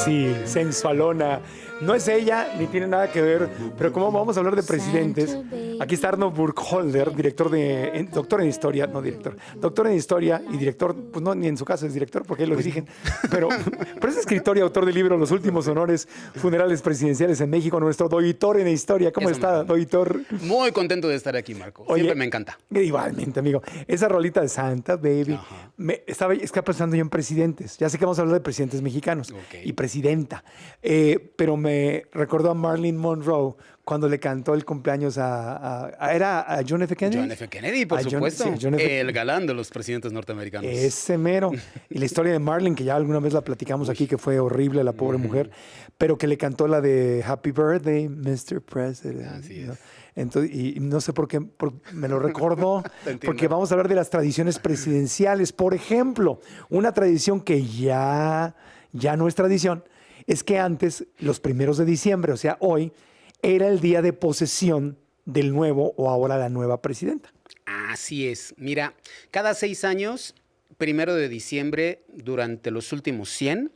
sexy, sensualona. No es ella, ni tiene nada que ver, pero como vamos a hablar de presidentes, aquí está Arno Burkholder, doctor en historia, no director, doctor en historia y director, pues no, ni en su caso es director, porque él lo dirigen, pero es escritor y autor del libro Los últimos honores funerales presidenciales en México, nuestro doctor en historia. ¿Cómo está, doctor? Muy contento de estar aquí, Marco. Oye, siempre me encanta. Igualmente, amigo. Esa rolita de Santa Baby. Estaba pensando yo en presidentes. Ya sé que vamos a hablar de presidentes mexicanos y presidenta. Pero me recordó a Marilyn Monroe cuando le cantó el cumpleaños a John F. Kennedy. John F. Kennedy, por supuesto. Sí, el galán de los presidentes norteamericanos. Ese mero. Y la historia de Marilyn, que ya alguna vez la platicamos aquí, que fue horrible, la pobre mujer, pero que le cantó la de Happy Birthday, Mr. President. Así es. Entonces, y no sé por qué me lo recordó, porque vamos a hablar de las tradiciones presidenciales. Por ejemplo, una tradición que ya no es tradición, es que antes, los 1 de diciembre, o sea, hoy, era el día de posesión del nuevo o ahora la nueva presidenta. Así es. Mira, cada 6 años, 1 de diciembre, durante los últimos 100,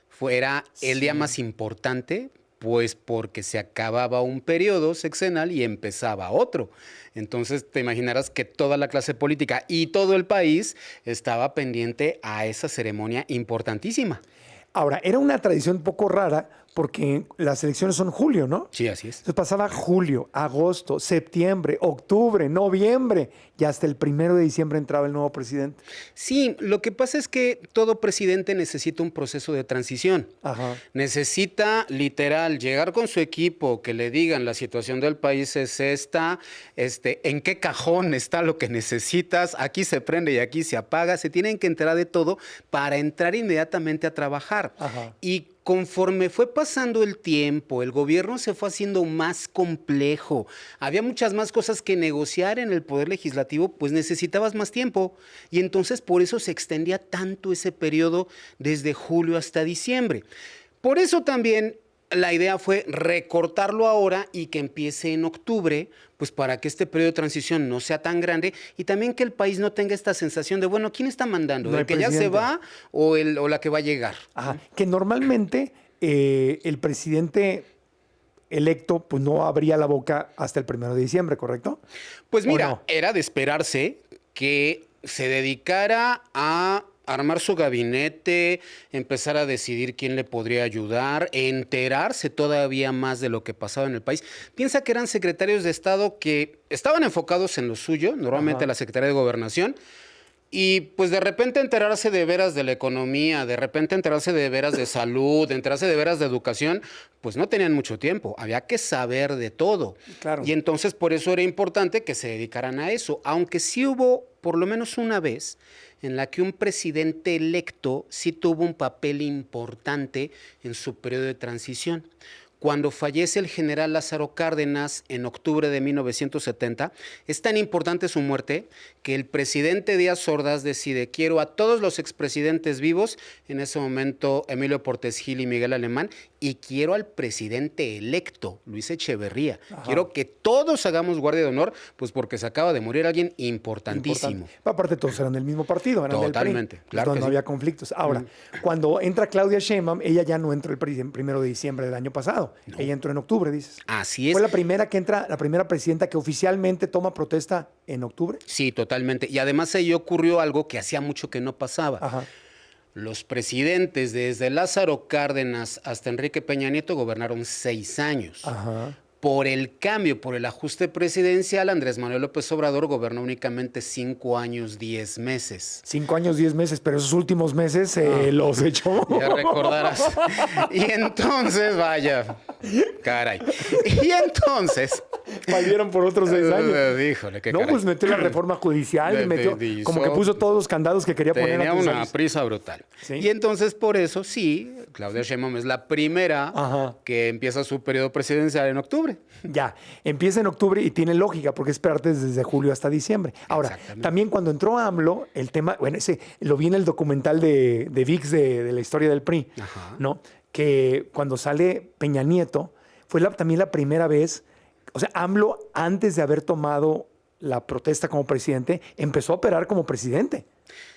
fuera el día más importante, pues porque se acababa un periodo sexenal y empezaba otro. Entonces te imaginarás que toda la clase política y todo el país estaba pendiente a esa ceremonia importantísima. Ahora, era una tradición un poco rara porque las elecciones son julio, ¿no? Sí, así es. Entonces pasaba julio, agosto, septiembre, octubre, noviembre y hasta el 1 de diciembre entraba el nuevo presidente. Sí, lo que pasa es que todo presidente necesita un proceso de transición. Ajá. Necesita, literal, llegar con su equipo, que le digan la situación del país es esta, en qué cajón está lo que necesitas, aquí se prende y aquí se apaga, se tienen que enterar de todo para entrar inmediatamente a trabajar. Ajá. Y conforme fue pasando el tiempo, el gobierno se fue haciendo más complejo. Había muchas más cosas que negociar en el Poder Legislativo, pues necesitabas más tiempo. Y entonces por eso se extendía tanto ese periodo desde julio hasta diciembre. Por eso también la idea fue recortarlo ahora y que empiece en octubre, pues para que este periodo de transición no sea tan grande y también que el país no tenga esta sensación de, bueno, ¿quién está mandando? No ¿El que ya se va o la que va a llegar? Ajá. Que normalmente el presidente electo pues no abría la boca hasta el 1 de diciembre, ¿correcto? Pues mira, no? Era de esperarse que se dedicara a armar su gabinete, empezar a decidir quién le podría ayudar, enterarse todavía más de lo que pasaba en el país. Piensa que eran secretarios de Estado que estaban enfocados en lo suyo, normalmente la Secretaría de Gobernación, y pues de repente enterarse de veras de la economía, de repente enterarse de veras de salud, de enterarse de veras de educación, pues no tenían mucho tiempo, había que saber de todo. Claro. Y entonces por eso era importante que se dedicaran a eso, aunque sí hubo por lo menos una vez en la que un presidente electo sí tuvo un papel importante en su periodo de transición. Cuando fallece el general Lázaro Cárdenas en octubre de 1970, es tan importante su muerte que el presidente Díaz Ordaz decide, quiero a todos los expresidentes vivos, en ese momento Emilio Portes Gil y Miguel Alemán, y quiero al presidente electo, Luis Echeverría. Quiero que todos hagamos guardia de honor, pues porque se acaba de morir alguien importantísimo. Aparte todos eran del mismo partido, eran totalmente, del PRI, claro que no había conflictos. Ahora, cuando entra Claudia Sheinbaum, ella ya no entró el 1 de diciembre del año pasado. No. Ella entró en octubre, dices. Así es. ¿Fue la primera que entra, la primera presidenta que oficialmente toma protesta en octubre? Sí, totalmente. Y además ahí ocurrió algo que hacía mucho que no pasaba. Ajá. Los presidentes, desde Lázaro Cárdenas hasta Enrique Peña Nieto, gobernaron 6 años. Ajá. Por el cambio, por el ajuste presidencial, Andrés Manuel López Obrador gobernó únicamente 5 años, 10 meses. 5 años, 10 meses, pero esos últimos meses los echó. Ya recordarás. Y entonces, vaya, caray. Y entonces... Valieron por otros 6 años. Híjole, qué no, caray. pues metió la reforma judicial y metió, como que puso todos los candados que quería poner. Tenía una prisa brutal. ¿Sí? Y entonces, por eso, sí, Claudia Sheinbaum es la primera que empieza su periodo presidencial en octubre. Ya, empieza en octubre y tiene lógica porque esperarte desde julio hasta diciembre. Ahora, también cuando entró AMLO, el tema, bueno, ese lo vi en el documental de VIX de la historia del PRI, ¿no? Que cuando sale Peña Nieto, fue también la primera vez, o sea, AMLO, antes de haber tomado la protesta como presidente, empezó a operar como presidente.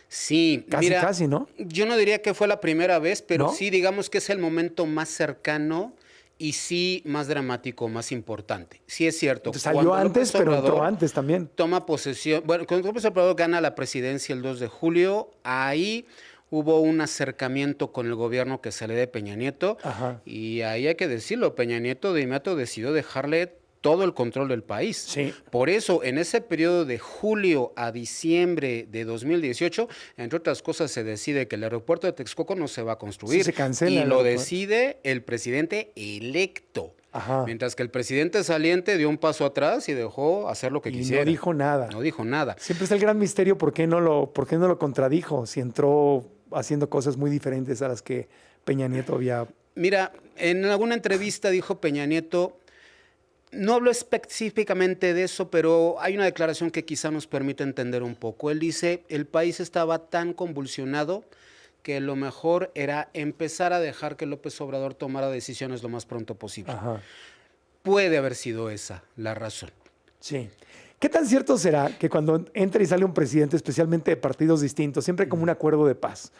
Sí, Casi, ¿no? Yo no diría que fue la primera vez, pero ¿No? sí digamos que es el momento más cercano y sí más dramático, más importante. Sí es cierto. Entonces, salió cuando antes, López pero entró Obrador antes también. toma posesión, bueno, cuando López Obrador gana la presidencia el 2 de julio, ahí hubo un acercamiento con el gobierno que sale de Peña Nieto. Ajá. Y ahí hay que decirlo, Peña Nieto de inmediato decidió dejarle todo el control del país. Sí. Por eso, en ese periodo de julio a diciembre de 2018, entre otras cosas, se decide que el aeropuerto de Texcoco no se va a construir. Sí, se cancela y el lo aeropuerto. decide el presidente electo. Ajá. Mientras que el presidente saliente dio un paso atrás y dejó hacer lo que Y quisiera. no dijo nada. No dijo nada. Siempre está el gran misterio por qué no lo contradijo, si entró haciendo cosas muy diferentes a las que Peña Nieto había... Mira, en alguna entrevista dijo Peña Nieto, no habló específicamente de eso, pero hay una declaración que quizá nos permite entender un poco. Él dice, el país estaba tan convulsionado que lo mejor era empezar a dejar que López Obrador tomara decisiones lo más pronto posible. Ajá. Puede haber sido esa la razón. Sí. ¿Qué tan cierto será que cuando entra y sale un presidente, especialmente de partidos distintos, siempre hay como un acuerdo de paz?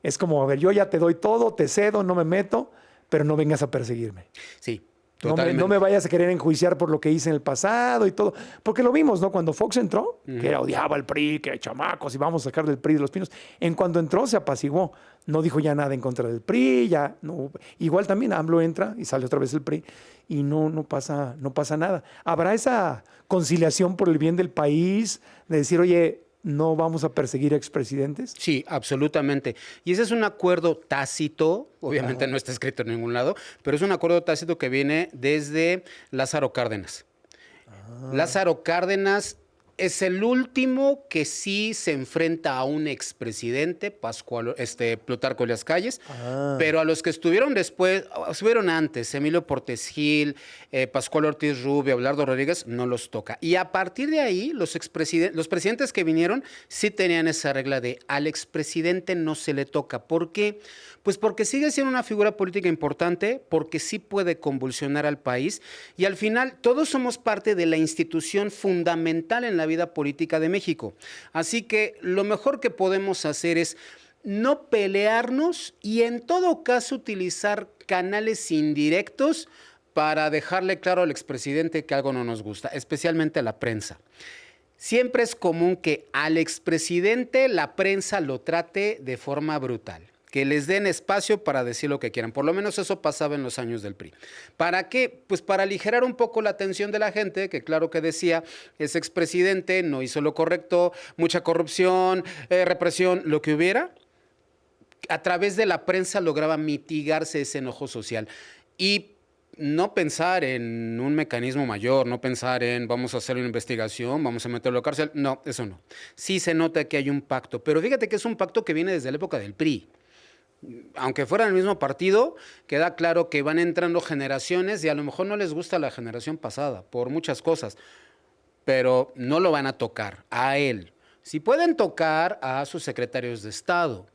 Es como, a ver, yo ya te doy todo, te cedo, no me meto, pero no vengas a perseguirme. Sí, No totalmente. me vayas a querer enjuiciar por lo que hice en el pasado y todo. Porque lo vimos, ¿no? Cuando Fox entró, que era, odiaba al PRI, que chamacos, y vamos a sacar del PRI de los pinos. En cuanto entró, se apaciguó. No dijo ya nada en contra del PRI, ya no. Igual también AMLO entra y sale otra vez el PRI y no pasa nada. ¿Habrá esa conciliación por el bien del país de decir, oye, no vamos a perseguir a expresidentes? Sí, absolutamente. Y ese es un acuerdo tácito, obviamente no está escrito en ningún lado, pero es un acuerdo tácito que viene desde Lázaro Cárdenas. Lázaro Cárdenas es el último que sí se enfrenta a un expresidente, Plutarco Elías Calles, pero a los que estuvieron después, estuvieron antes, Emilio Portes Gil, Pascual Ortiz Rubio, Abelardo Rodríguez, no los toca. Y a partir de ahí, los presidentes que vinieron sí tenían esa regla de al expresidente no se le toca. ¿Por qué? Pues porque sigue siendo una figura política importante, porque sí puede convulsionar al país y al final todos somos parte de la institución fundamental en la vida política de México. Así que lo mejor que podemos hacer es no pelearnos y en todo caso utilizar canales indirectos para dejarle claro al expresidente que algo no nos gusta, especialmente a la prensa. Siempre es común que al expresidente la prensa lo trate de forma brutal, que les den espacio para decir lo que quieran. Por lo menos eso pasaba en los años del PRI. ¿Para qué? Pues para aligerar un poco la atención de la gente, que claro que decía, ese expresidente no hizo lo correcto, mucha corrupción, represión, lo que hubiera. A través de la prensa lograba mitigarse ese enojo social. Y no pensar en un mecanismo mayor, no pensar en vamos a hacer una investigación, vamos a meterlo a la cárcel. No, eso no. Sí se nota que hay un pacto, pero fíjate que es un pacto que viene desde la época del PRI. Aunque fuera el mismo partido, queda claro que van entrando generaciones y a lo mejor no les gusta la generación pasada por muchas cosas, pero no lo van a tocar a él. Sí pueden tocar a sus secretarios de Estado.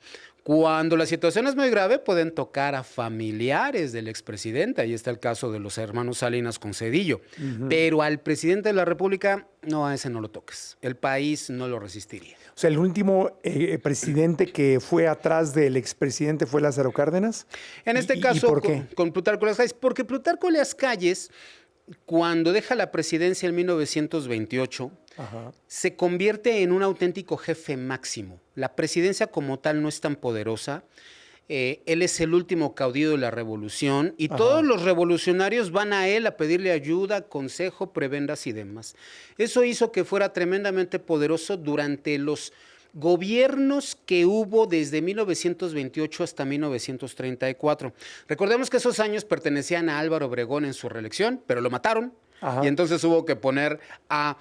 Cuando la situación es muy grave, pueden tocar a familiares del expresidente. Ahí está el caso de los hermanos Salinas con Zedillo. Pero al presidente de la República, no, a ese no lo toques. El país no lo resistiría. O sea, el último presidente que fue atrás del expresidente fue Lázaro Cárdenas. En este ¿Y caso, por qué? con Plutarco Elías Calles, porque Plutarco Elías Calles, cuando deja la presidencia en 1928, se convierte en un auténtico jefe máximo. La presidencia como tal no es tan poderosa. Él es el último caudillo de la revolución y todos los revolucionarios van a él a pedirle ayuda, consejo, prebendas y demás. Eso hizo que fuera tremendamente poderoso durante los gobiernos que hubo desde 1928 hasta 1934. Recordemos que esos años pertenecían a Álvaro Obregón en su reelección, pero lo mataron. Y entonces hubo que poner a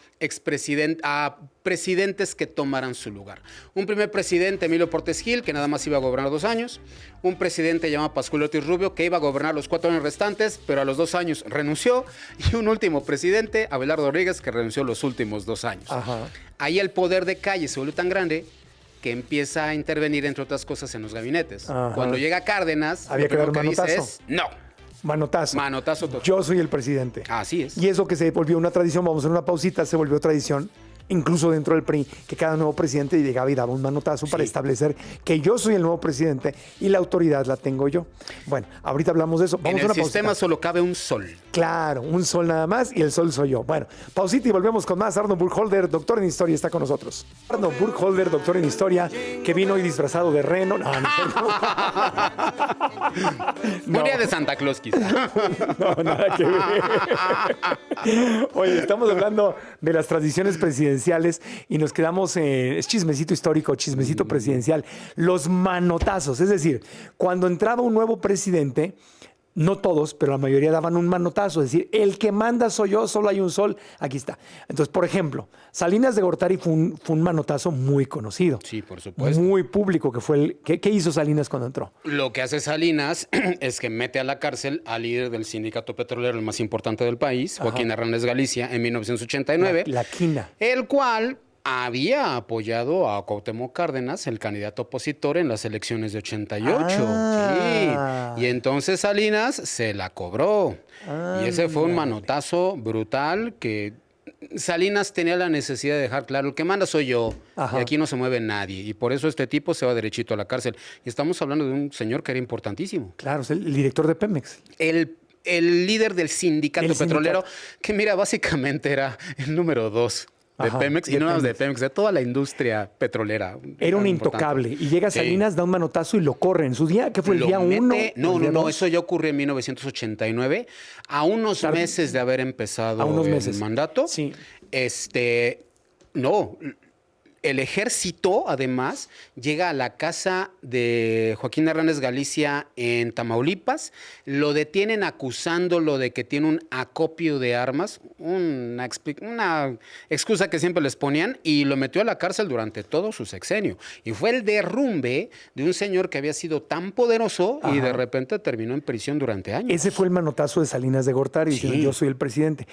presidentes que tomaran su lugar. Un primer presidente, Emilio Portes Gil, que nada más iba a gobernar 2 años. Un presidente llamado Pascual Ortiz Rubio, que iba a gobernar los 4 años restantes, pero a los 2 años renunció. Y un último presidente, Abelardo Rodríguez, que renunció los últimos 2 años. Ahí el poder de Calles se vuelve tan grande que empieza a intervenir, entre otras cosas, en los gabinetes. Cuando llega Cárdenas, había que dar un dice manotazo. es, no. Manotazo. Manotazo total. Yo soy el presidente. Así es. Y eso que se volvió una tradición, vamos a hacer una pausita, se volvió tradición incluso dentro del PRI, que cada nuevo presidente llegaba y daba un manotazo para establecer que yo soy el nuevo presidente y la autoridad la tengo yo. Bueno, ahorita hablamos de eso. Vamos en a el una sistema pausita. solo cabe un sol. Claro, un sol nada más y el sol soy yo. Bueno, pausita y volvemos con más. Arnold Burkholder, doctor en historia, está con nosotros. Arnold Burkholder, doctor en historia, que vino hoy disfrazado de reno. No, Un día de Santa Claus, quizá. no, nada que ver. Oye, estamos hablando de las tradiciones presidenciales y nos quedamos en es chismecito histórico, chismecito presidencial, los manotazos. Es decir, cuando entraba un nuevo presidente, no todos, pero la mayoría daban un manotazo. Es decir, el que manda soy yo, solo hay un sol, aquí está. Entonces, por ejemplo, Salinas de Gortari fue un manotazo muy conocido. Sí, por supuesto. Muy público, que fue el... ¿Qué hizo Salinas cuando entró? Lo que hace Salinas es que mete a la cárcel al líder del sindicato petrolero, el más importante del país, Joaquín Hernández Galicia, en 1989. La quina. El cual había apoyado a Cuauhtémoc Cárdenas, el candidato opositor, en las elecciones de 88. Ah. Sí. Y entonces Salinas se la cobró. Y ese fue un manotazo brutal que Salinas tenía la necesidad de dejar claro, el que manda soy yo, Ajá. y aquí no se mueve nadie. Y por eso este tipo se va derechito a la cárcel. Y estamos hablando de un señor que era importantísimo. Claro, es el director de Pemex. El líder del sindicato El petrolero, que mira, básicamente era el número 2 de Ajá, Pemex, y de no nada más de Pemex. Pemex, de toda la industria petrolera. Era un importante. intocable. Y llega Sí. Salinas, da un manotazo y lo corre. En su día, ¿qué fue el Lo día mete- 1? No, eso ya ocurrió en 1989, a unos meses de haber empezado A unos el meses. mandato. Sí. No, el ejército, además, llega a la casa de Joaquín Hernández Galicia en Tamaulipas, lo detienen acusándolo de que tiene un acopio de armas, una excusa que siempre les ponían, y lo metió a la cárcel durante todo su sexenio. Y fue el derrumbe de un señor que había sido tan poderoso y de repente terminó en prisión durante años. Ese fue el manotazo de Salinas de Gortari, diciendo Sí. yo soy el presidente.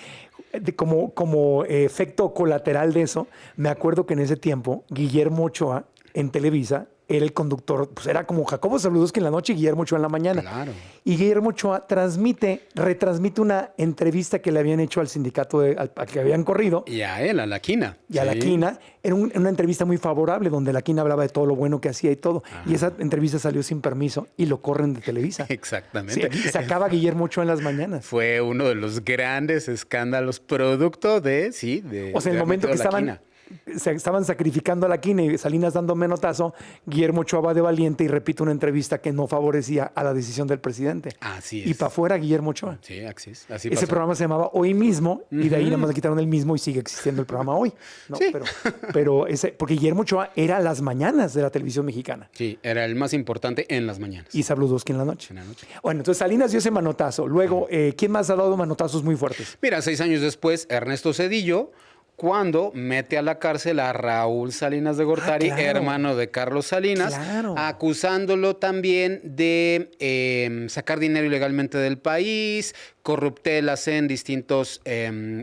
Como efecto colateral de eso, me acuerdo que en ese tiempo Guillermo Ochoa en Televisa era el conductor, pues era como Jacobo Zabludowski en la noche y Guillermo Ochoa en la mañana. Claro. Y Guillermo Ochoa retransmite una entrevista que le habían hecho al sindicato al que habían corrido Y a él, a la quina. y a la Sí. quina. Era una entrevista muy favorable donde la quina hablaba de todo lo bueno que hacía y todo. Y esa entrevista salió sin permiso y lo corren de Televisa. Exactamente. Sí, sacaba Guillermo Ochoa en las mañanas. Fue uno de los grandes escándalos producto de, O sea, en el de momento que haber metido la quina. se estaban sacrificando a la quina y Salinas dando menotazo, Guillermo Ochoa va de valiente y repite una entrevista que no favorecía a la decisión del presidente. Así Y es. para afuera Guillermo Ochoa. Sí, así Ese pasó. programa se llamaba Hoy Mismo y de ahí nada más le quitaron el mismo y sigue existiendo el programa hoy. ¿no? Sí. Pero porque Guillermo Ochoa era las mañanas de la televisión mexicana Sí, era el más importante en las mañanas. y Zabludowski en la noche. En la noche. Bueno, entonces Salinas dio ese manotazo. Luego, ¿quién más ha dado manotazos muy fuertes? Mira, 6 años después, Ernesto Zedillo, cuando mete a la cárcel a Raúl Salinas de Gortari, claro. hermano de Carlos Salinas, Claro. acusándolo también de sacar dinero ilegalmente del país, corruptelas en distintos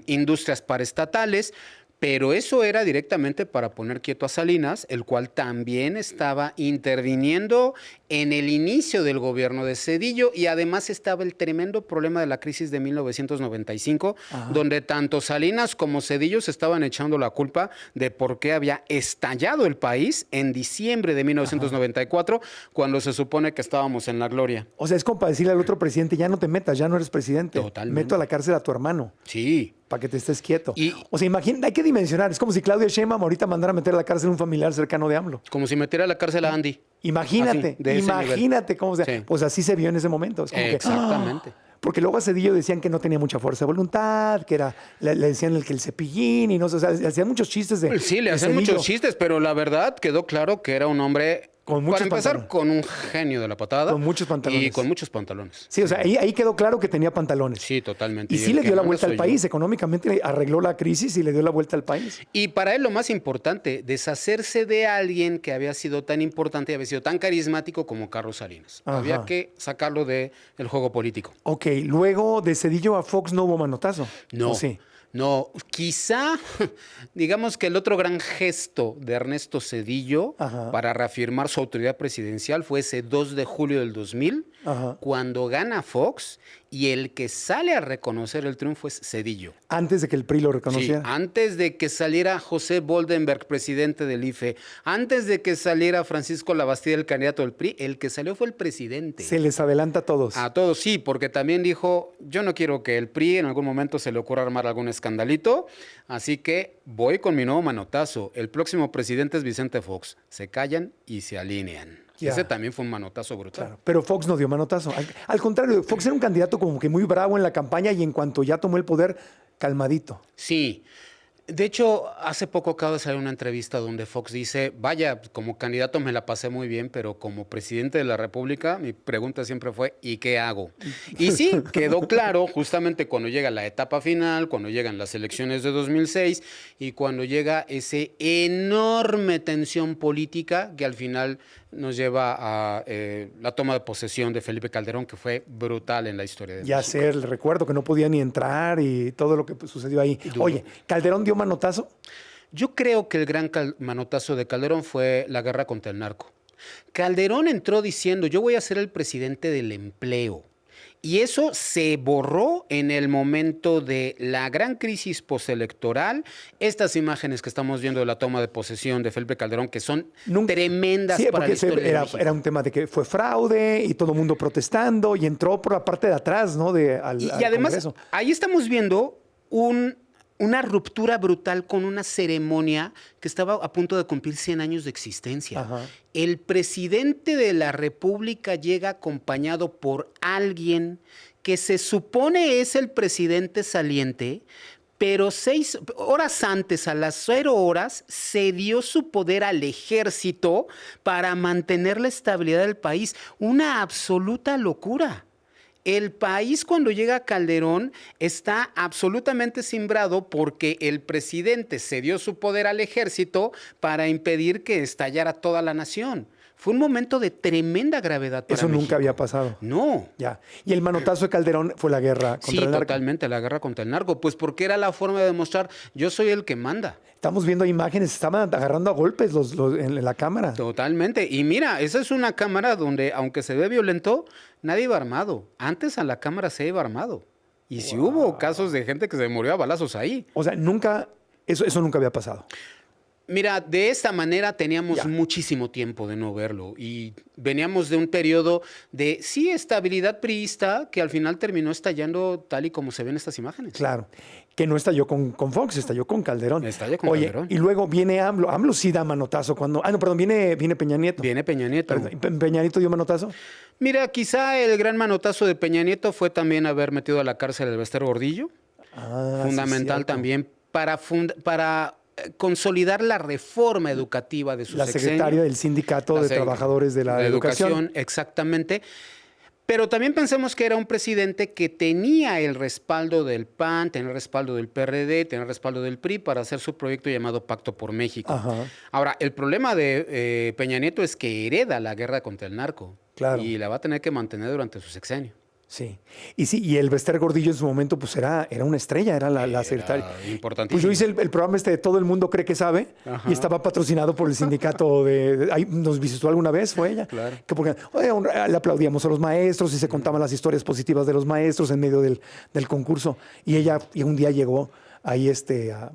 industrias paraestatales. Pero eso era directamente para poner quieto a Salinas, el cual también estaba interviniendo en el inicio del gobierno de Zedillo, y además estaba el tremendo problema de la crisis de 1995, donde tanto Salinas como Zedillo se estaban echando la culpa de por qué había estallado el país en diciembre de 1994, cuando se supone que estábamos en la gloria. O sea, es como para decirle al otro presidente, ya no te metas, ya no eres presidente. Totalmente. Meto a la cárcel a tu hermano. Sí. Para que te estés quieto. Y- O sea, imagina, hay que dimensionar. Es como si Claudia Sheinbaum ahorita mandara a meter a la cárcel a un familiar cercano de AMLO. Como si metiera a la cárcel a Andy. Imagínate, Así, de ese imagínate cómo se... Sí. Pues así se vio en ese momento. Es como que, Exactamente. porque luego a Zedillo decían que no tenía mucha fuerza de voluntad, que era, le decían el cepillín y no sé, o sea, le hacían muchos chistes de... Sí, le de hacen Zedillo. muchos chistes, pero la verdad quedó claro que era un hombre, Con muchos para empezar, pantalones. con un genio de la patada. Con muchos pantalones. Y con muchos pantalones. Sí, o sea, ahí quedó claro que tenía pantalones. Sí, totalmente. Y sí el le que dio la manda vuelta al soy país. yo. Económicamente le arregló la crisis y le dio la vuelta al país. Y para él lo más importante, deshacerse de alguien que había sido tan importante y había sido tan carismático como Carlos Salinas. Ajá. Había que sacarlo del juego político. Ok, luego de Zedillo a Fox no hubo manotazo. No. ¿O sí? No, quizá, digamos que el otro gran gesto de Ernesto Zedillo Ajá. para reafirmar su autoridad presidencial fue ese 2 de julio del 2000, Ajá. cuando gana Fox y el que sale a reconocer el triunfo es Zedillo. Antes de que el PRI lo Sí, reconociera. antes de que saliera José Boldenberg, presidente del IFE, antes de que saliera Francisco Labastida, el candidato del PRI, el que salió fue el presidente. Se les adelanta a todos. A todos sí, porque también dijo, yo no quiero que el PRI en algún momento se le ocurra armar algún escandalito, así que voy con mi nuevo manotazo. El próximo presidente es Vicente Fox. Se callan y se alinean. Ya. Ese también fue un manotazo brutal. Claro, pero Fox no dio manotazo. Al contrario, Fox era un candidato como que muy bravo en la campaña y en cuanto ya tomó el poder, calmadito. Sí. De hecho, hace poco acaba de salir una entrevista donde Fox dice, vaya, como candidato me la pasé muy bien, pero como presidente de la República, mi pregunta siempre fue, ¿y qué hago? Y sí, quedó claro justamente cuando llega la etapa final, cuando llegan las elecciones de 2006 y cuando llega ese enorme tensión política que al final nos lleva a la toma de posesión de Felipe Calderón, que fue brutal en la historia de Ya México. sé, el recuerdo que no podía ni entrar y todo lo que sucedió ahí. Duro. Oye, ¿Calderón dio manotazo? Yo creo que el gran manotazo de Calderón fue la guerra contra el narco. Calderón entró diciendo, yo voy a ser el presidente del empleo. Y eso se borró en el momento de la gran crisis postelectoral. Estas imágenes que estamos viendo de la toma de posesión de Felipe Calderón, que son tremendas Sí, para la porque historia de México. era un tema de que fue fraude y todo el mundo protestando y entró por la parte de atrás, ¿no? Al Además, Congreso. ahí estamos viendo una ruptura brutal con una ceremonia que estaba a punto de cumplir 100 años de existencia. Ajá. El presidente de la República llega acompañado por alguien que se supone es el presidente saliente, pero 6 horas antes, a las 0 horas, cedió su poder al ejército para mantener la estabilidad del país. Una absoluta locura. El país, cuando llega Calderón, está absolutamente cimbrado porque el presidente cedió su poder al ejército para impedir que estallara toda la nación. Fue un momento de tremenda gravedad para Eso nunca México. había pasado. No. Ya. Y el manotazo de Calderón fue la guerra contra Sí, el narco. totalmente, la guerra contra el narco. Pues porque era la forma de demostrar, yo soy el que manda. Estamos viendo imágenes, estaban agarrando a golpes en la cámara. Totalmente. Y mira, esa es una cámara donde, aunque se ve violento, nadie iba armado. Antes a la cámara se iba armado. Y sí hubo casos de gente que se murió a balazos ahí. O sea, eso nunca había pasado. Mira, de esta manera teníamos Ya. muchísimo tiempo de no verlo y veníamos de un periodo de, sí, estabilidad priista que al final terminó estallando tal y como se ven estas imágenes. Claro. Que no estalló con Fox, estalló con Calderón. Estalló con Oye, Calderón. y luego viene AMLO. AMLO sí da manotazo cuando... Ah, no, perdón, viene Peña Nieto. Viene Peña Nieto. Perdón, ¿Peña Nieto dio manotazo? Mira, quizá el gran manotazo de Peña Nieto fue también haber metido a la cárcel al Bester Gordillo. Ah, sí, Fundamental cierto. también para consolidar la reforma educativa de su La sexenio. secretaria del Sindicato de Trabajadores de la Educación. Exactamente. Pero también pensemos que era un presidente que tenía el respaldo del PAN, tenía el respaldo del PRD, tenía el respaldo del PRI para hacer su proyecto llamado Pacto por México. Ajá. Ahora, el problema de Peña Nieto es que hereda la guerra contra el narco. Claro. Y la va a tener que mantener durante su sexenio. Sí. Y el Bester Gordillo en su momento, pues era una estrella, era la secretaria. Importantísimo. Pues yo hice el programa de Todo el Mundo Cree que Sabe Ajá. y estaba patrocinado por el sindicato ahí nos visitó alguna vez, fue ella. Claro. Que porque le aplaudíamos a los maestros y se contaban las historias positivas de los maestros en medio del concurso. Y ella un día llegó ahí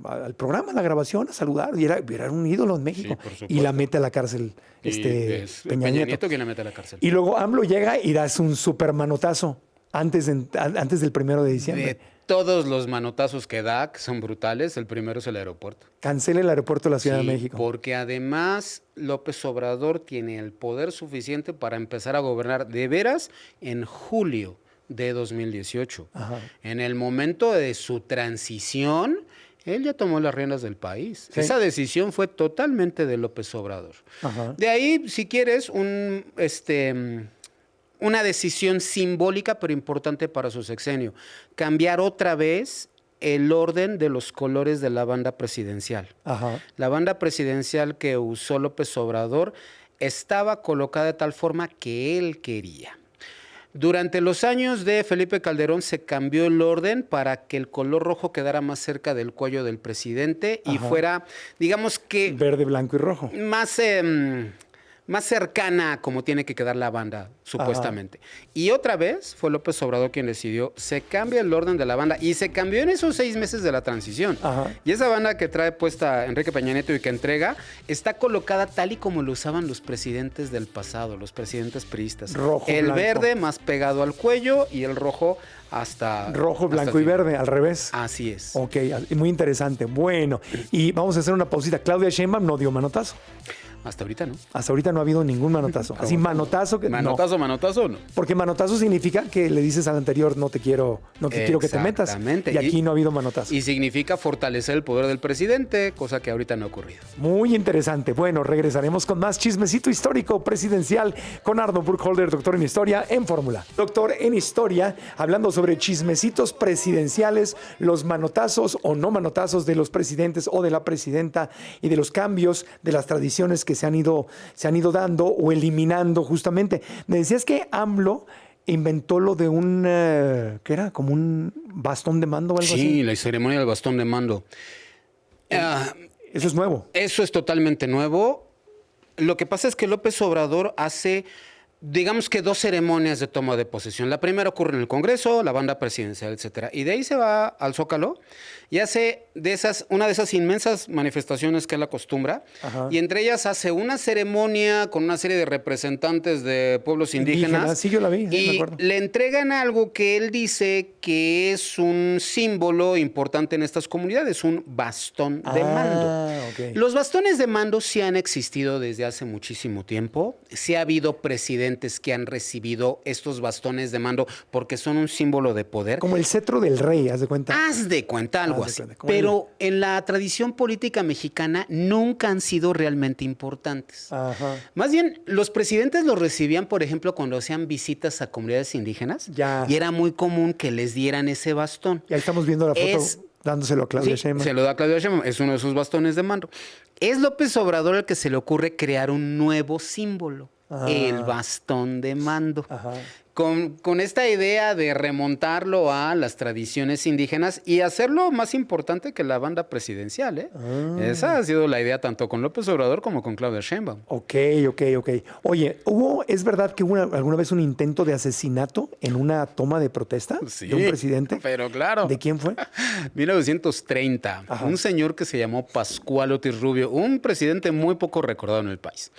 al programa, a la grabación, a saludar. Y era un ídolo en México. por supuesto. Y la mete a la cárcel Es Peña Nieto. quien la mete a la cárcel. Y luego AMLO llega y das un super manotazo antes del 1 de diciembre. De todos los manotazos que da, que son brutales, el primero es el aeropuerto. Cancela el aeropuerto de la Ciudad de Sí, México. porque además López Obrador tiene el poder suficiente para empezar a gobernar de veras en julio de 2018. Ajá. En el momento de su transición, él ya tomó las riendas del país. Sí. Esa decisión fue totalmente de López Obrador. Ajá. De ahí, si quieres, una decisión simbólica pero importante para su sexenio. Cambiar otra vez el orden de los colores de la banda presidencial. Ajá. La banda presidencial que usó López Obrador estaba colocada de tal forma que él quería. Durante los años de Felipe Calderón se cambió el orden para que el color rojo quedara más cerca del cuello del presidente y fuera, digamos que... Verde, blanco y rojo. Más cercana a como tiene que quedar la banda, supuestamente. Y otra vez fue López Obrador quien decidió, se cambia el orden de la banda, y se cambió en esos 6 meses de la transición. Y esa banda que trae puesta Enrique Peña Nieto y que entrega, está colocada tal y como lo usaban los presidentes del pasado, los presidentes priistas. Rojo, el blanco. verde más pegado al cuello y el rojo hasta... Rojo, hasta blanco y verde, al revés. Así es. Ok, muy interesante. Bueno, y vamos a hacer una pausita. Claudia Sheinbaum no dio manotazo. Hasta ahorita no. Hasta ahorita no ha habido ningún manotazo. Así, manotazo. Manotazo, no. Porque manotazo significa que le dices al anterior, no quiero que te metas. Exactamente. Y aquí no ha habido manotazo. Y significa fortalecer el poder del presidente, cosa que ahorita no ha ocurrido. Muy interesante. Bueno, regresaremos con más chismecito histórico presidencial con Arno Burkholder, doctor en Historia en Fórmula. Doctor en Historia, hablando sobre chismecitos presidenciales, los manotazos o no manotazos de los presidentes o de la presidenta y de los cambios de las tradiciones que se han ido dando o eliminando justamente. Me decías que AMLO inventó lo de un, ¿qué era? Como un bastón de mando o algo así. Sí, la ceremonia del bastón de mando. Eso es nuevo. Eso es totalmente nuevo. Lo que pasa es que López Obrador hace, digamos que 2 ceremonias de toma de posesión. La primera ocurre en el Congreso, la banda presidencial, etcétera. Y de ahí se va al Zócalo y hace una de esas inmensas manifestaciones que él acostumbra. Y entre ellas hace una ceremonia con una serie de representantes de pueblos indígenas. Sí, yo la vi. Y me acuerdo. le entregan algo que él dice que es un símbolo importante en estas comunidades, un bastón de mando. Okay. Los bastones de mando sí han existido desde hace muchísimo tiempo. Sí ha habido presidentes que han recibido estos bastones de mando porque son un símbolo de poder. Como el cetro del rey, haz de cuenta. Haz de cuenta, algo así. Como Pero en la tradición política mexicana nunca han sido realmente importantes. Más bien, los presidentes los recibían, por ejemplo, cuando hacían visitas a comunidades indígenas. Ya. Y era muy común que les dieran ese bastón. Y ahí estamos viendo la foto dándoselo a Claudia Sheinbaum. Se lo da a Claudia Sheinbaum, es uno de sus bastones de mando. Es López Obrador el que se le ocurre crear un nuevo símbolo, el bastón de mando. Con esta idea de remontarlo a las tradiciones indígenas y hacerlo más importante que la banda presidencial, ¿eh? Esa ha sido la idea tanto con López Obrador como con Claudia Sheinbaum. Ok. Oye, ¿es verdad que hubo alguna vez un intento de asesinato en una toma de protesta de un presidente? Pero claro. ¿De quién fue? 1930. Un señor que se llamó Pascual Otis Rubio, un presidente muy poco recordado en el país.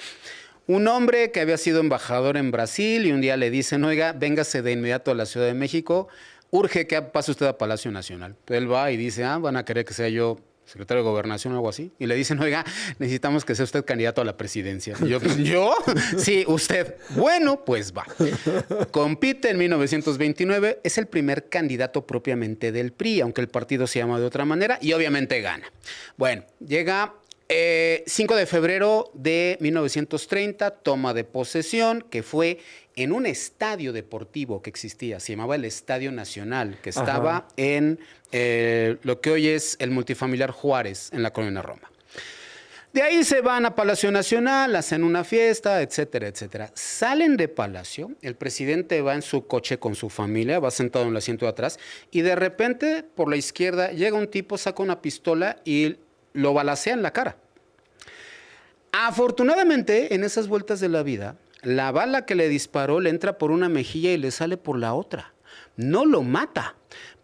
Un hombre que había sido embajador en Brasil y un día le dicen, oiga, véngase de inmediato a la Ciudad de México, urge que pase usted a Palacio Nacional. Él va y dice, van a querer que sea yo secretario de Gobernación o algo así. Y le dicen, oiga, necesitamos que sea usted candidato a la presidencia. Y ¿yo? Sí, usted. Bueno, pues va. Compite en 1929, es el primer candidato propiamente del PRI, aunque el partido se llama de otra manera, y obviamente gana. Bueno, llega... 5 de febrero de 1930, toma de posesión, que fue en un estadio deportivo que existía, se llamaba el Estadio Nacional, que estaba en lo que hoy es el multifamiliar Juárez, en la colonia Roma. De ahí se van a Palacio Nacional, hacen una fiesta, etcétera, etcétera. Salen de Palacio, el presidente va en su coche con su familia, va sentado en el asiento de atrás, y de repente, por la izquierda, llega un tipo, saca una pistola y lo balacea en la cara. Afortunadamente, en esas vueltas de la vida, la bala que le disparó le entra por una mejilla y le sale por la otra. No lo mata,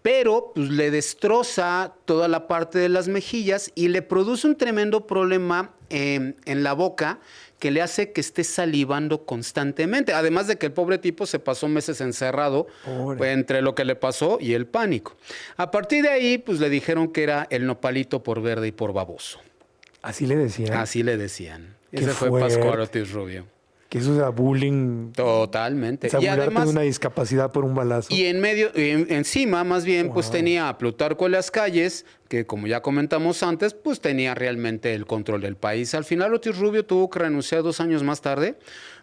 pero pues, le destroza toda la parte de las mejillas y le produce un tremendo problema en la boca que le hace que esté salivando constantemente. Además de que el pobre tipo se pasó meses encerrado entre lo que le pasó y el pánico. A partir de ahí, pues le dijeron que era el nopalito por verde y por baboso. ¿Así le decían? Así le decían. Qué Ese fue fuerte. Pascual Otis Rubio. Que eso era bullying. Totalmente. O sea, Y burlarte además, de una discapacidad por un balazo. y encima, más bien, pues tenía a Plutarco en las calles, que como ya comentamos antes, pues tenía realmente el control del país. Al final, Otis Rubio tuvo que renunciar 2 años más tarde,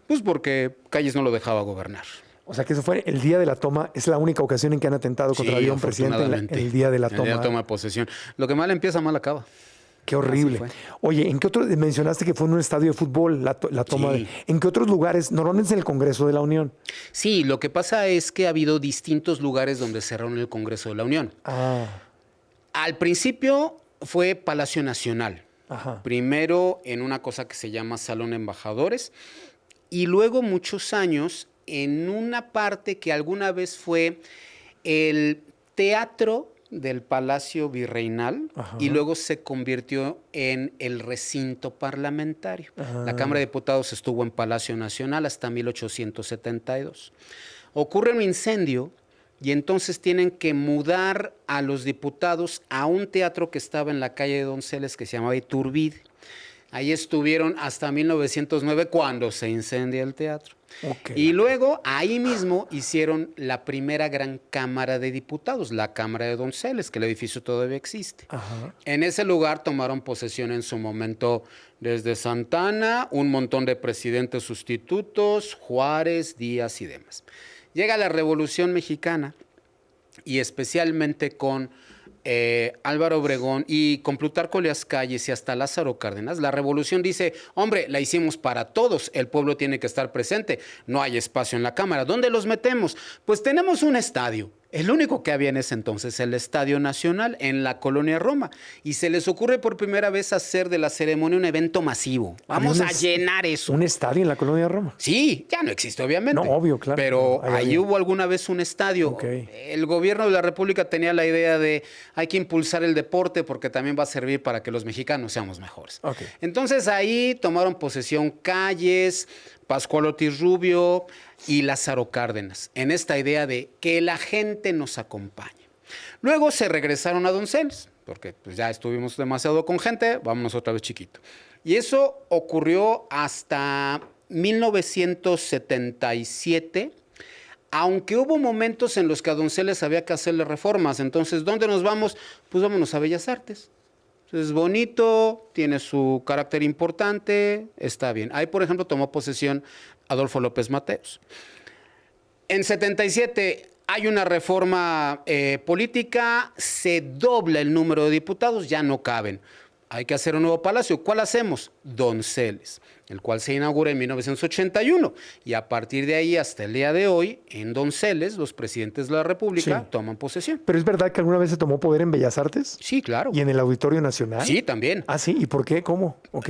pues porque Calles no lo dejaba gobernar. O sea, que eso fue el día de la toma. Es la única ocasión en que han atentado contra la vida de un presidente, el día de la toma. El día de la toma de posesión. Lo que mal empieza, mal acaba. Qué horrible. fue. Oye, ¿en qué otro mencionaste que fue en un estadio de fútbol la toma? Sí. ¿En qué otros lugares? Normalmente es en el Congreso de la Unión. Sí, lo que pasa es que ha habido distintos lugares donde se reúne el Congreso de la Unión. Ah, Al principio fue Palacio Nacional. ajá. Primero en una cosa que se llama Salón Embajadores y luego muchos años en una parte que alguna vez fue el Teatro del Palacio Virreinal Ajá. y luego se convirtió en el recinto parlamentario. Ah. La Cámara de Diputados estuvo en Palacio Nacional hasta 1872. Ocurre un incendio y entonces tienen que mudar a los diputados a un teatro que estaba en la calle de Donceles que se llamaba Iturbide. Ahí estuvieron hasta 1909 cuando se incendia el teatro. Ok. Y luego ahí mismo hicieron la primera gran Cámara de Diputados, la Cámara de Donceles, que el edificio todavía existe. Ajá. En ese lugar tomaron posesión en su momento desde Santana, un montón de presidentes sustitutos, Juárez, Díaz y demás. Llega la Revolución Mexicana y especialmente con Álvaro Obregón y con Plutarco Elías Calles y hasta Lázaro Cárdenas, la revolución dice, hombre, la hicimos para todos, el pueblo tiene que estar presente, no hay espacio en la Cámara, ¿dónde los metemos? Pues tenemos un estadio, el único que había en ese entonces, el Estadio Nacional en la colonia Roma, y se les ocurre por primera vez hacer de la ceremonia un evento masivo. Vamos a llenar eso. ¿Un estadio en la colonia Roma? Sí, ya no existe, obviamente. No, obvio, claro. Pero Ahí ahí había. hubo alguna vez un estadio. Ok. El gobierno de la República tenía la idea de hay que impulsar el deporte porque también va a servir para que los mexicanos seamos mejores. Ok. Entonces ahí tomaron posesión Calles, Pascual Ortiz Rubio y Lázaro Cárdenas, en esta idea de que la gente nos acompañe. Luego se regresaron a Donceles, porque pues, ya estuvimos demasiado con gente, vámonos otra vez chiquito. Y eso ocurrió hasta 1977, aunque hubo momentos en los que a Donceles había que hacerle reformas. Entonces, ¿dónde nos vamos? Pues vámonos a Bellas Artes. Es bonito, tiene su carácter importante, está bien. Ahí, por ejemplo, tomó posesión Adolfo López Mateos. En 77 hay una reforma política, se dobla el número de diputados, ya no caben. Hay que hacer un nuevo palacio. ¿Cuál hacemos? Donceles, el cual se inaugura en 1981. Y a partir de ahí hasta el día de hoy, en Donceles, los presidentes de la República Sí. toman posesión. ¿Pero es verdad que alguna vez se tomó poder en Bellas Artes? Sí, claro. ¿Y en el Auditorio Nacional? Sí, también. Ah, sí. ¿Y por qué? ¿Cómo? Ok.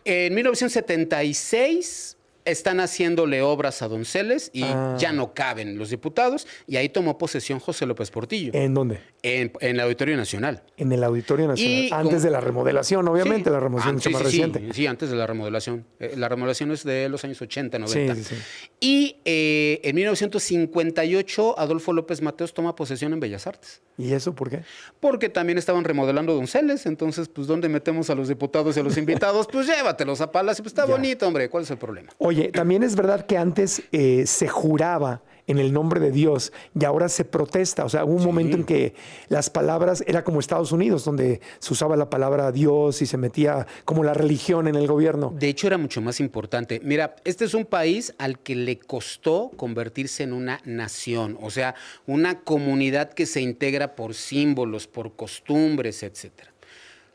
En 1976 están haciéndole obras a Donceles y ya no caben los diputados y ahí tomó posesión José López Portillo ¿En dónde? en el Auditorio Nacional. En el Auditorio Nacional. Y Antes como- de la remodelación, obviamente. Sí. La remodelación mucho Sí, más sí, reciente. Sí, antes de la remodelación. La remodelación es de los años 80, 90. Sí, sí, sí. Y en 1958 Adolfo López Mateos toma posesión en Bellas Artes. ¿Y eso por qué? Porque también estaban remodelando Donceles, entonces, pues, ¿dónde metemos a los diputados y a los invitados? Pues llévatelos a Palacio, pues está Ya. bonito, hombre, ¿cuál es el problema? Oye, también es verdad que antes se juraba en el nombre de Dios y ahora se protesta. O sea, hubo un momento en que las palabras, era como Estados Unidos, donde se usaba la palabra Dios y se metía como la religión en el gobierno. De hecho, era mucho más importante. Mira, este es un país al que le costó convertirse en una nación, o sea, una comunidad que se integra por símbolos, por costumbres, etcétera.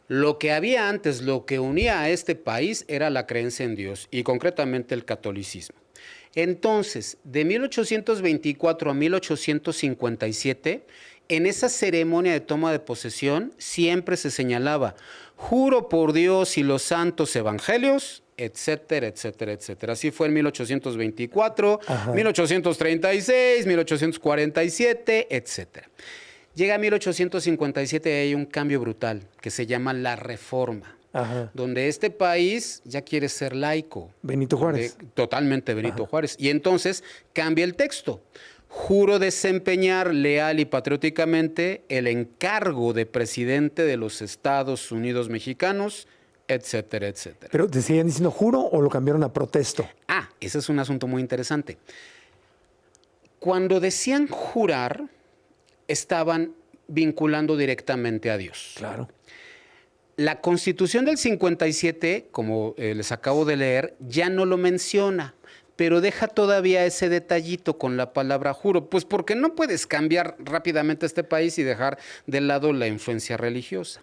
Lo que había antes, lo que unía a este país era la creencia en Dios y concretamente el catolicismo. Entonces, de 1824 a 1857, en esa ceremonia de toma de posesión siempre se señalaba, juro por Dios y los santos evangelios, etcétera, etcétera, etcétera. Así fue en 1824, Ajá. 1836, 1847, etcétera. Llega 1857 y hay un cambio brutal que se llama la Reforma, Ajá. donde este país ya quiere ser laico. Benito Juárez. Totalmente Benito Juárez. Y entonces cambia el texto. Juro desempeñar leal y patrióticamente el encargo de presidente de los Estados Unidos mexicanos, etcétera, etcétera. ¿Pero te siguen diciendo juro o lo cambiaron a protesto? Ah, ese es un asunto muy interesante. Cuando decían jurar, estaban vinculando directamente a Dios. Claro. La Constitución del 57, como les acabo de leer, ya no lo menciona, pero deja todavía ese detallito con la palabra juro, pues porque no puedes cambiar rápidamente este país y dejar de lado la influencia religiosa.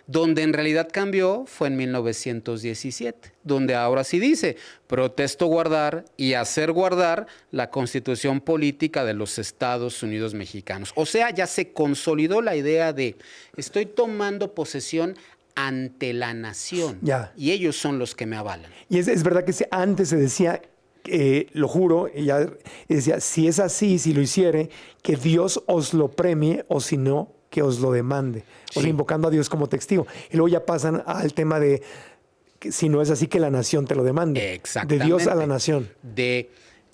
Donde en realidad cambió fue en 1917, donde ahora sí dice, protesto guardar y hacer guardar la Constitución política de los Estados Unidos mexicanos. O sea, ya se consolidó la idea de estoy tomando posesión ante la nación y ellos son los que me avalan. Y es verdad que antes se decía, lo juro, y decía, si es así, si lo hiciere, que Dios os lo premie o si no, que os lo demande. O sea, invocando a Dios como testigo. Y luego ya pasan al tema de que si no es así, que la nación te lo demande. Exactamente. De Dios a la nación. De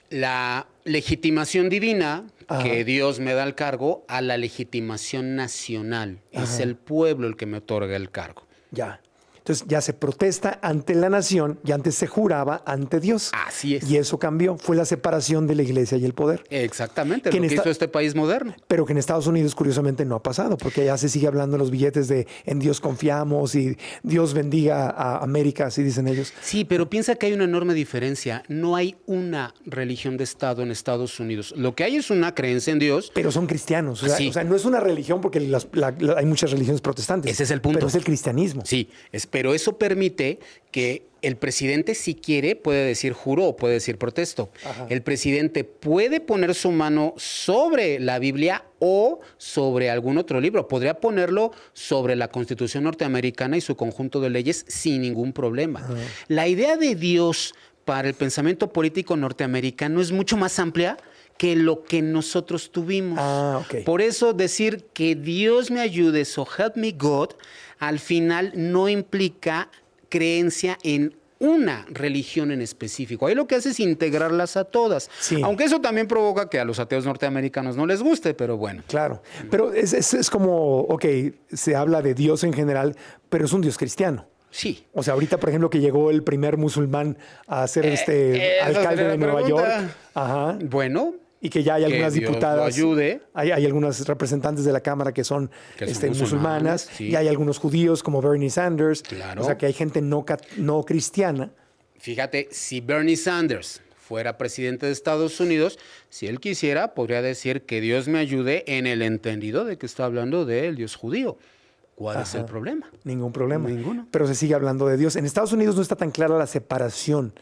la legitimación divina que Dios me da el cargo a la legitimación nacional. Es el pueblo el que me otorga el cargo. Ya. Entonces ya se protesta ante la nación y antes se juraba ante Dios. Así es. Y eso cambió. Fue la separación de la iglesia y el poder. Exactamente, lo que hizo este país moderno. Pero que en Estados Unidos, curiosamente, no ha pasado, porque allá se sigue hablando en los billetes de en Dios confiamos y Dios bendiga a América, así dicen ellos. Sí, pero piensa que hay una enorme diferencia. No hay una religión de Estado en Estados Unidos. Lo que hay es una creencia en Dios. Pero son cristianos. O sea, no es una religión porque hay muchas religiones protestantes. Ese es el punto. Pero es el cristianismo. Sí, pero eso permite que el presidente, si quiere, puede decir juro o puede decir protesto. El presidente puede poner su mano sobre la Biblia o sobre algún otro libro. Podría ponerlo sobre la Constitución norteamericana y su conjunto de leyes sin ningún problema. La idea de Dios para el pensamiento político norteamericano es mucho más amplia que lo que nosotros tuvimos. Por eso decir que Dios me ayude, so help me God, al final no implica creencia en una religión en específico. Ahí lo que hace es integrarlas a todas. Sí. Aunque eso también provoca que a los ateos norteamericanos no les guste, pero bueno. Claro. Pero es como, se habla de Dios en general, pero es un Dios cristiano. Sí. O sea, ahorita, por ejemplo, que llegó el primer musulmán a ser alcalde de Nueva York. Bueno. Y que ya hay algunas diputadas. Dios lo ayude. Hay algunas representantes de la Cámara que son musulmanas. Sí. Y hay algunos judíos como Bernie Sanders. Claro. O sea, que hay gente no cristiana. Fíjate, si Bernie Sanders fuera presidente de Estados Unidos, si él quisiera, podría decir que Dios me ayude en el entendido de que está hablando del Dios judío. ¿Cuál es el problema? Ningún problema. Ninguno. Pero se sigue hablando de Dios. En Estados Unidos no está tan clara la separación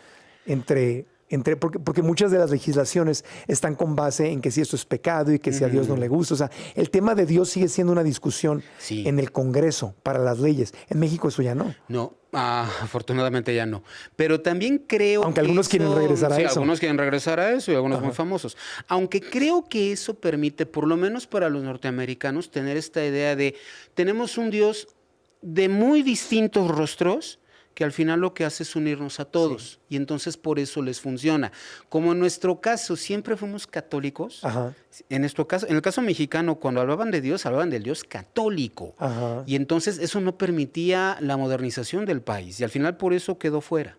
porque muchas de las legislaciones están con base en que si esto es pecado y que si a Dios no le gusta. O sea, el tema de Dios sigue siendo una discusión en el Congreso para las leyes. En México eso ya no. No, afortunadamente ya no. Pero también creo Aunque algunos quieren regresar a eso. Algunos quieren regresar a eso y algunos muy famosos. Aunque creo que eso permite, por lo menos para los norteamericanos, tener esta idea de tenemos un Dios de muy distintos rostros, que al final lo que hace es unirnos a todos. Y entonces por eso les funciona. Como en nuestro caso siempre fuimos católicos, en el caso mexicano, cuando hablaban de Dios, hablaban del Dios católico. Y entonces eso no permitía la modernización del país. Y al final por eso quedó fuera.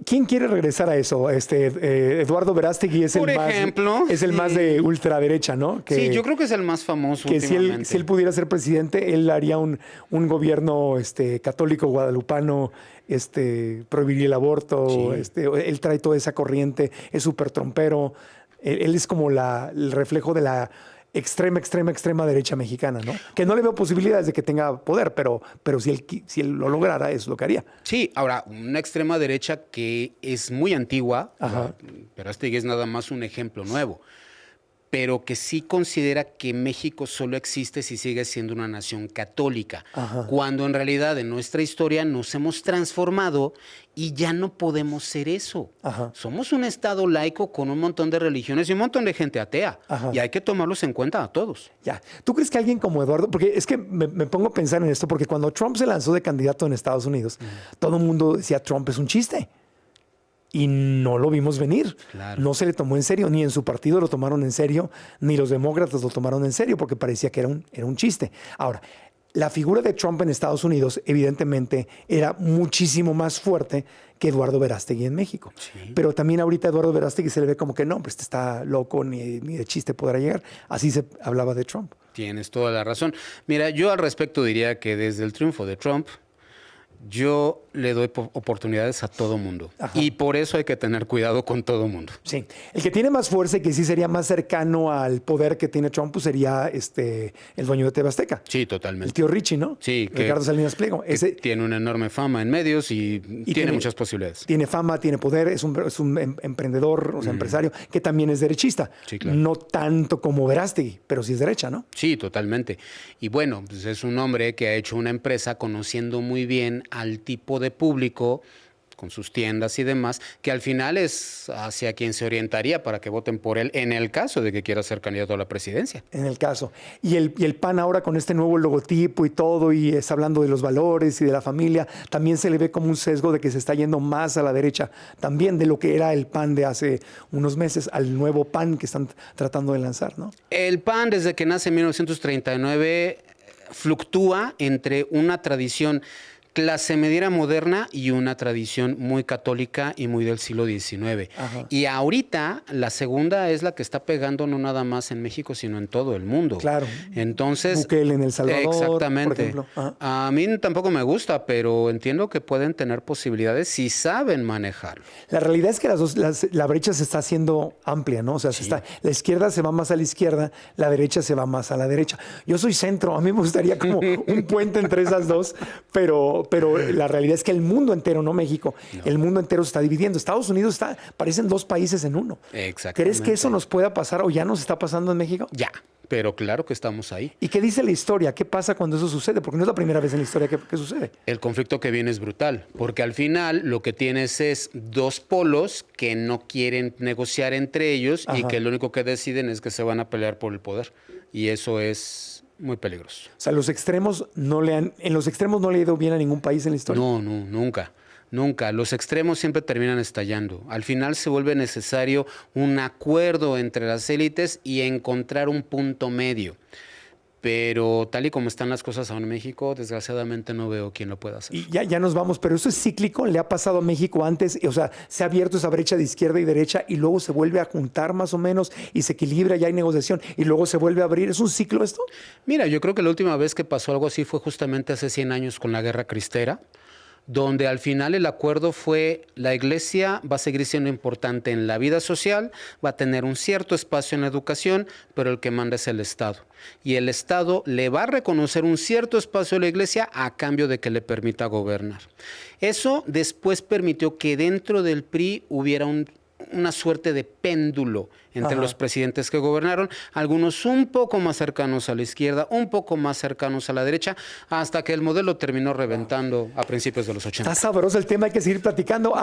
¿Quién quiere regresar a eso? Eduardo Verástegui es el más de ultraderecha, ¿no? Sí, yo creo que es el más famoso últimamente. Si él pudiera ser presidente, él haría un gobierno católico guadalupano, prohibiría el aborto, él trae toda esa corriente, es súper trompero. Él es como el reflejo de la extrema derecha mexicana, ¿no? Que no le veo posibilidades de que tenga poder, pero si él lo lograra, eso es lo que haría. Sí, ahora, una extrema derecha que es muy antigua, pero este es nada más un ejemplo nuevo, pero que sí considera que México solo existe si sigue siendo una nación católica, cuando en realidad en nuestra historia nos hemos transformado y ya no podemos ser eso. Somos un estado laico con un montón de religiones y un montón de gente atea, y hay que tomarlos en cuenta a todos. Ya. ¿Tú crees que alguien como Eduardo, porque es que me pongo a pensar en esto, porque cuando Trump se lanzó de candidato en Estados Unidos, todo el mundo decía Trump es un chiste. Y no lo vimos venir. Claro. No se le tomó en serio, ni en su partido lo tomaron en serio, ni los demócratas lo tomaron en serio, porque parecía que era un chiste. Ahora, la figura de Trump en Estados Unidos, evidentemente, era muchísimo más fuerte que Eduardo Verástegui en México. Sí. Pero también ahorita Eduardo Verástegui se le ve como que no, pues está loco, ni de chiste podrá llegar. Así se hablaba de Trump. Tienes toda la razón. Mira, yo al respecto diría que desde el triunfo de Trump, Yo le doy oportunidades a todo mundo. Ajá. Y por eso hay que tener cuidado con todo mundo. Sí. El que tiene más fuerza y que sí sería más cercano al poder que tiene Trump pues sería el dueño de TV Azteca. Sí, El totalmente. tío Richie, ¿no? Sí, Ricardo Salinas Pliego. Que tiene una enorme fama en medios y tiene muchas posibilidades. Tiene fama, tiene poder, es un emprendedor, o sea, empresario, que también es derechista. Sí, claro. No tanto como Verástegui, pero sí es derecha, ¿no? Sí, totalmente. Y bueno, pues es un hombre que ha hecho una empresa conociendo muy bien al tipo de público, con sus tiendas y demás, que al final es hacia quien se orientaría para que voten por él en el caso de que quiera ser candidato a la presidencia. En el caso. Y el PAN ahora con este nuevo logotipo y todo, y está hablando de los valores y de la familia, también se le ve como un sesgo de que se está yendo más a la derecha, también de lo que era el PAN de hace unos meses, al nuevo PAN que están tratando de lanzar, ¿no? El PAN, desde que nace en 1939, fluctúa entre una tradición clase mediera moderna y una tradición muy católica y muy del siglo XIX. Ajá. Y ahorita la segunda es la que está pegando no nada más en México, sino en todo el mundo. Claro. Entonces, Bukele en El Salvador, exactamente. por ejemplo. Ajá. A mí tampoco me gusta, pero entiendo que pueden tener posibilidades si saben manejarlo. La realidad es que la brecha se está haciendo amplia, ¿no? O sea, la izquierda se va más a la izquierda, la derecha se va más a la derecha. Yo soy centro, a mí me gustaría como un puente entre esas dos, pero la realidad es que el mundo entero, no México, el mundo entero se está dividiendo. Estados Unidos parecen dos países en uno. Exactamente. ¿Crees que eso nos pueda pasar o ya nos está pasando en México? Ya, pero claro que estamos ahí. ¿Y qué dice la historia? ¿Qué pasa cuando eso sucede? Porque no es la primera vez en la historia que sucede. El conflicto que viene es brutal, porque al final lo que tienes es dos polos que no quieren negociar entre ellos. Ajá. Y que lo único que deciden es que se van a pelear por el poder. Y eso es muy peligroso. O sea, en los extremos no le ha ido bien a ningún país en la historia. No, nunca. Nunca. Los extremos siempre terminan estallando. Al final se vuelve necesario un acuerdo entre las élites y encontrar un punto medio. Pero tal y como están las cosas ahora en México, desgraciadamente no veo quién lo pueda hacer. Y ya nos vamos, pero eso es cíclico, le ha pasado a México antes, o sea, se ha abierto esa brecha de izquierda y derecha y luego se vuelve a juntar más o menos y se equilibra, ya hay negociación y luego se vuelve a abrir. ¿Es un ciclo esto? Mira, yo creo que la última vez que pasó algo así fue justamente hace 100 años con la Guerra Cristera, donde al final el acuerdo fue la iglesia va a seguir siendo importante en la vida social, va a tener un cierto espacio en la educación, pero el que manda es el Estado. Y el Estado le va a reconocer un cierto espacio a la iglesia a cambio de que le permita gobernar. Eso después permitió que dentro del PRI hubiera una suerte de péndulo entre los presidentes que gobernaron, algunos un poco más cercanos a la izquierda, un poco más cercanos a la derecha, hasta que el modelo terminó reventando a principios de los 80. Está sabroso el tema, hay que seguir platicando.